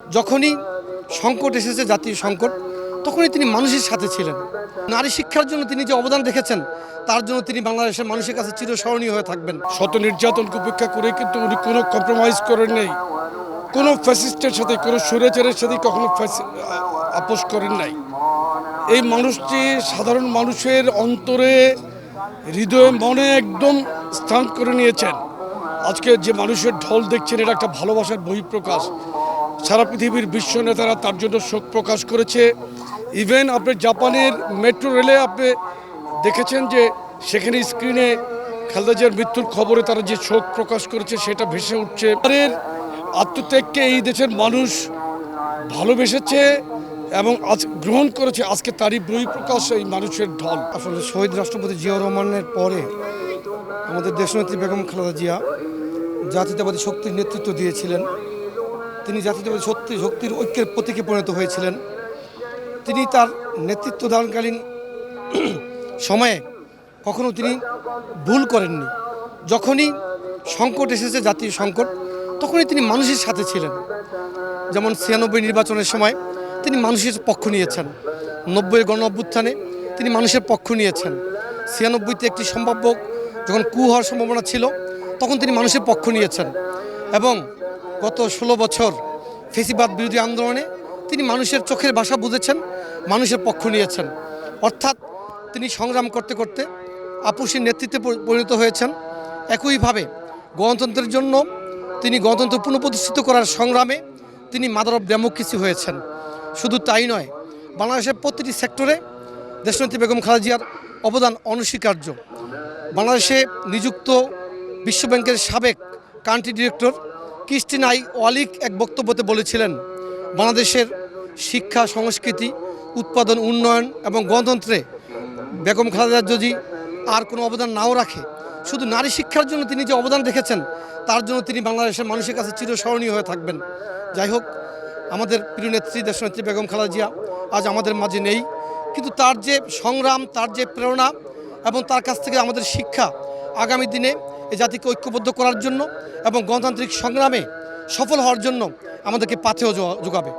যখনই সংকট এসেছে, জাতীয় সংকট, তখনই তিনি মানুষের সাথে ছিলেন। নারী শিক্ষার জন্য তিনি যে অবদান রেখেছেন, তার জন্য তিনি বাংলাদেশের মানুষের কাছে চিরস্মরণীয় হয়ে থাকবেন। শত নির্যাতনকে উপেক্ষা করে কিন্তু উনি কোনো কম্প্রোমাইজ করেন নাই, কোনো ফ্যাসিস্টের সাথে, কোনো স্বৈরাচারের সাথে কখনো আপোষ করেন নাই। এই মানুষটি সাধারণ মানুষের অন্তরে, হৃদয়ে, মনে একদম স্থান করে নিয়েছেন। আজকে যে মানুষের ঢল দেখছেন, এটা একটা ভালোবাসার বহিঃপ্রকাশ। সারা পৃথিবীর বিশ্ব নেতারা তার জন্য শোক প্রকাশ করেছে। ইভেন আপনি জাপানের মেট্রো রেলে আপনি দেখেছেন যে সেখানে স্ক্রিনে খালেদা জিয়ার মৃত্যুর খবরে তারা যে শোক প্রকাশ করেছে সেটা ভেসে উঠছে। তাদের আত্মত্যাগকে এই দেশের মানুষ ভালোবেসেছে এবং আজ গ্রহণ করেছে। আজকে তারই বহিঃপ্রকাশ এই মানুষের ঢল। আসলে শহীদ রাষ্ট্রপতি জিয়াউর রহমানের পরে আমাদের দেশনেত্রী বেগম খালেদা জিয়া জাতীয়তাবাদী শক্তির নেতৃত্ব দিয়েছিলেন। তিনি জাতীয়তাবাদী শক্তির ঐক্যের প্রতীকে পরিণত হয়েছিলেন। তিনি তার নেতৃত্ব দানকালীন সময়ে কখনো তিনি ভুল করেননি। যখনই সংকট এসেছে, জাতীয় সংকট, তখনই তিনি মানুষের সাথে ছিলেন। যেমন ৯৬ নির্বাচনের সময় তিনি মানুষের পক্ষ নিয়েছেন। ৯০ গণ অভ্যুত্থানে তিনি মানুষের পক্ষ নিয়েছেন। ৯৬তে একটি সম্ভাব্য যখন কু হওয়ার সম্ভাবনা ছিল, তখন তিনি মানুষের পক্ষ নিয়েছেন। এবং গত ১৬ বছর ফেসিবাদ বিরোধী আন্দোলনে তিনি মানুষের চোখের ভাষা বুঝেছেন, মানুষের পক্ষ নিয়েছেন। অর্থাৎ তিনি সংগ্রাম করতে করতে আপুসীর নেতৃত্বে পরিণত হয়েছেন। একইভাবে গণতন্ত্রের জন্য তিনি গণতন্ত্র পুনঃপ্রতিষ্ঠিত করার সংগ্রামে তিনি মাদার অফ ডেমোক্রেসি হয়েছেন। শুধু তাই নয়, বাংলাদেশের প্রতিটি সেক্টরে দেশনেত্রী বেগম খালেদা জিয়ার অবদান অনস্বীকার্য। বাংলাদেশে নিযুক্ত বিশ্বব্যাংকের সাবেক কান্ট্রি ডিরেক্টর ক্রিস্টিন আই ওয়ালিক এক বক্তব্যতে বলেছিলেন, বাংলাদেশের শিক্ষা, সংস্কৃতি, উৎপাদন, উন্নয়ন এবং গণতন্ত্রে বেগম খালেদা যদি আর কোনো অবদান নাও রাখে, শুধু নারী শিক্ষার জন্য তিনি যে অবদান রেখেছেন, তার জন্য তিনি বাংলাদেশের মানুষের কাছে চিরস্মরণীয় হয়ে থাকবেন। যাই হোক, আমাদের প্রিয় নেত্রী দেশনেত্রী বেগম খালেদা জিয়া আজ আমাদের মাঝে নেই, কিন্তু তার যে সংগ্রাম, তার যে প্রেরণা এবং তার কাছ থেকে আমাদের শিক্ষা আগামী দিনে এই জাতিকে ঐক্যবদ্ধ করার জন্য এবং গণতান্ত্রিক সংগ্রামে সফল হওয়ার জন্য আমাদেরকে পাথেয় যোগাবে।